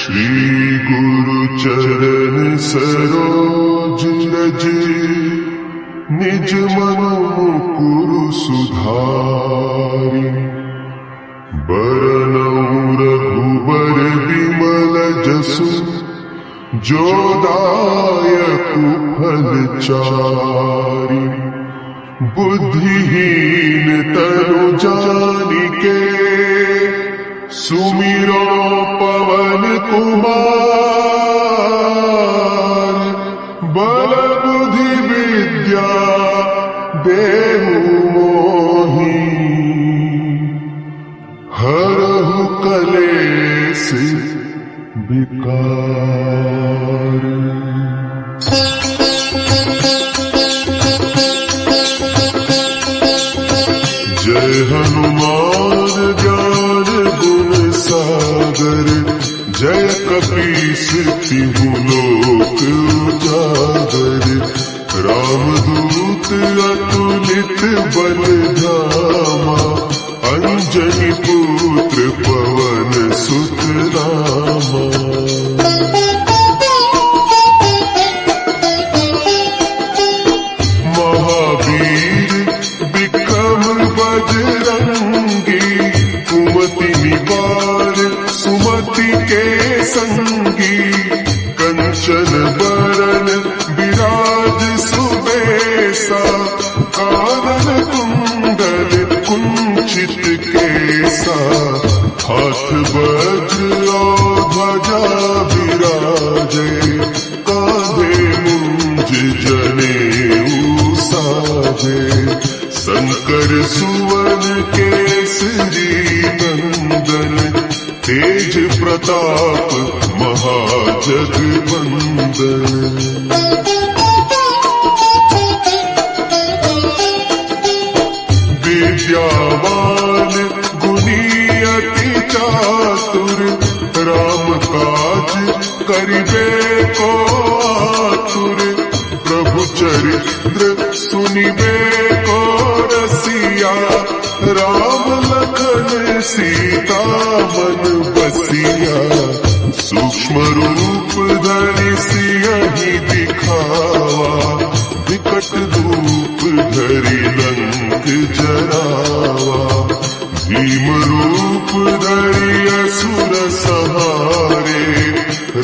श्री गुरु चरण सरोज रज निज मन मुकुरु सुधारि बरनउँ रघुबर बिमल जसु जो दायकु फल चारि बुद्धिहीन तनु जानिके सुमिरो पवन कुमार बल बुद्धि विद्या देहु मोहि हरहु कलेश विकार। जय हनुमान ज्ञान गुण सागर जय कपीस तिहु लोक उजागर रामदूत अतुलित बल धामा अंजनी पुत्र पवन सुत नामा। महावीर विक्रम बजरंगी कुमति निवार सुमति के संगी कंचन बरन विराज सुबेसा कानन कुंडल कुंचित केसा हाथ वज्र और ध्वजा विराजे कांधे मुंज जनेऊ साजे शंकर सुवन केसरी नंदन तेज प्रताप महाजगवंदन। विद्यावान गुणी अति चातुर राम काज करिबे को आतुर प्रभु चरित्र सुनिबे को रसिया राम लखन सीता मन बसिया सूक्ष्म रूप धरि सियहि दिखावा विकट रूप धरि लंक जरावा भीम रूप धरि असुर सहारे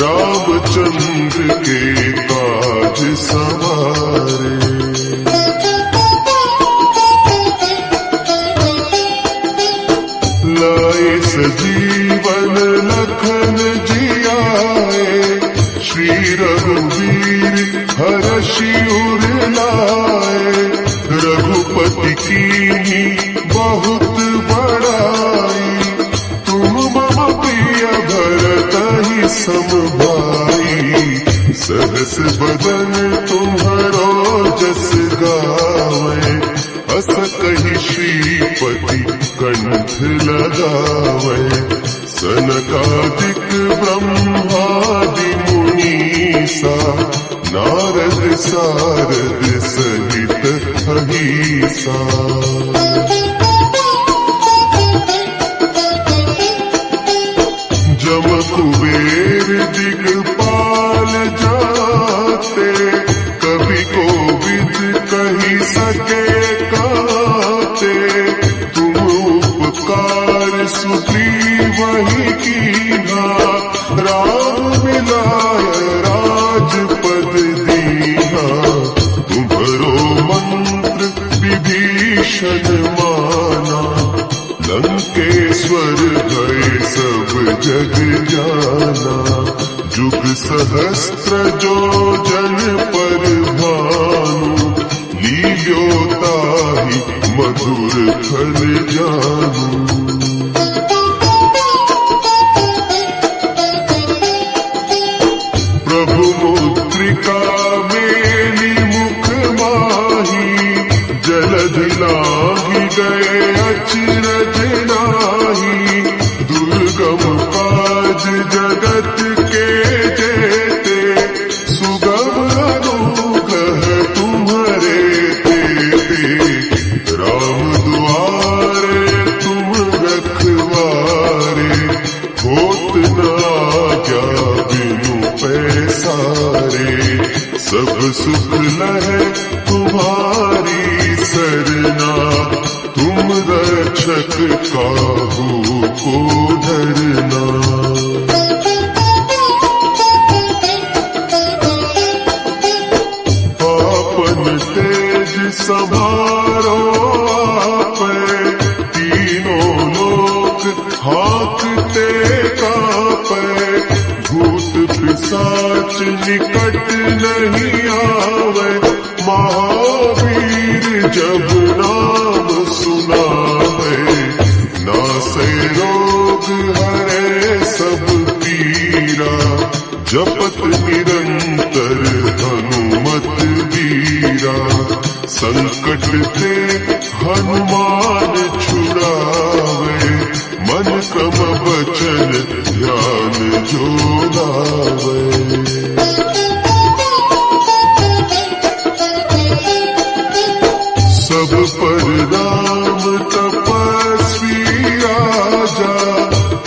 रामचंद्र के काज सवारे। लाए सजीवन लखन जियाए श्री रघुवीर हरषि उर लाए रघुपति कीन्ही बहुत बड़ाई तुम मम प्रिय भरतहि सम भाई सहस बदन तुम्हरो जस गावे अस कहि श्रीपति कंठ लगावे सनकादिक ब्रह्मादि मुनीसा नारद सारद सहित अहिसा। जम कुबेर दिगपाल जाते कवि कोविद कहि सके काते तुम उपकार सुग्रीवहि कीन्हा राम मिलाय राजपद दीन्हा तुम्हरो मंत्र विभीषण माना लंकेश्वर भय सब जग जाना जुग सहस्त्र जो जन पर भानु लील्यो ताहि मधुर फल जानू। प्रभु मुद्रिका मेली मुख माही जलधि लाहि गए अचरज नाही दुर्गम काज जगत के जेते सुगम अनुग्रह तुम्हारे तेते राम दुआरे तुम रखवारे होत न क्या धरना। आपन तेज संभारो आपे, तीनों लोक हाकते कापे। भूत पिशाच निकट नहीं आवे, महावीर जब नाम सुनावे। नासे रोग हरे सब पीरा, जपत निरंतर हनुमत वीरा। संकट ते हनुमान छुड़ावे, मन क्रम वचन ध्यान जो लावे। सब पर राम तपस्वी राजा,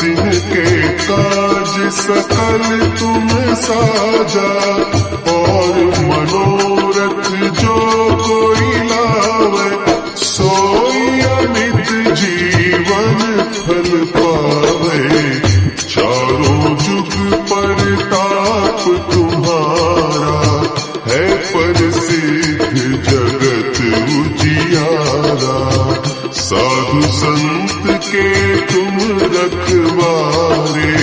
तिनके काज सकल तुम साजा। और मनोरथ जो कोई लावे, सोई अमित जीवन फल पावे। चारों जुग परताप तुम्हारा, है प्रसिद्ध जगत उजियारा। साधु संत के तुम रखवारे,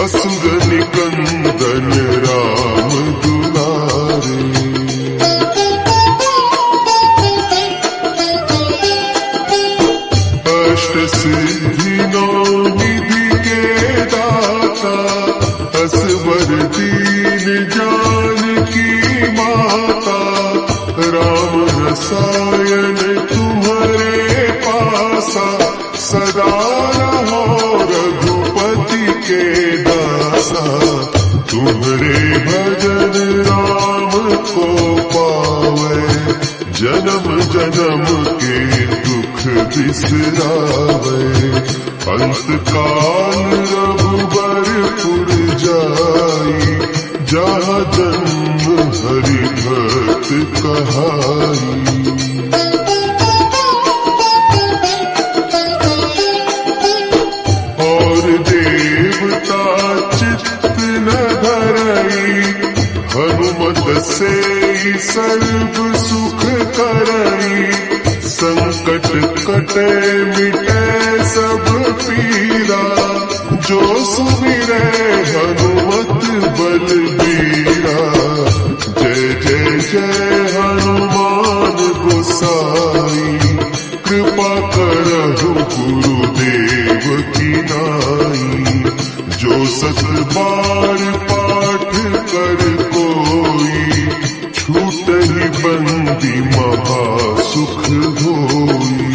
असुर निकंदन राम दुलारे। अष्ट सिद्धि नौ निधि के दाता, असवर दीन जानकी माता। राम रसायन तुम्हारे पासा, सदा रहो रघुपति के दासा। तुम्हारे भजन राम को पावे, जन्म जन्म के दुख बिसरावे। अंत काल रघुबरपुर जाई, जहाँ जन्म हरि भक्त कहाई। और देवता चित्त न धरई, हनुमत से सर्व सुख करई। संकट कटे मिटे सब पीरा, जो सुमिरै हनुमत बलबीरा। जय जय जय हनुमान गोसाई, कृपा करहु गुरुदेव की नाई। जो सत बार पाठ कर कोई, छूटहि बंदी महा सुख होई।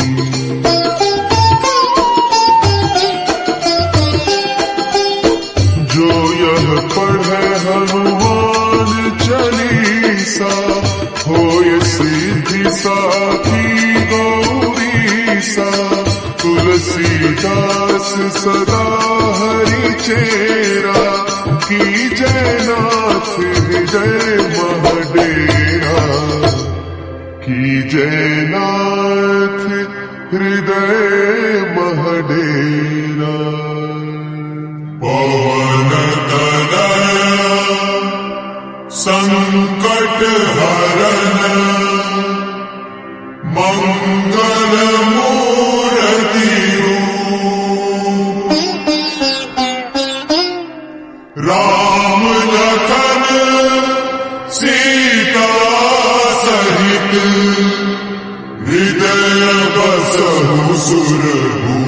जो यह पढ़े हनुमान चालीसा, होय सिद्धि साखी गौरीसा। तुलसीदास सदा हरि चेरा, की जय नाथ हृदय महडेरा। की जय नाथ हृदय महडेरा। पवन तनय संकट हरन, मंगल मूर्ति रूप। राम लखन सीता सहित, हृदय बसहु सुरभूप।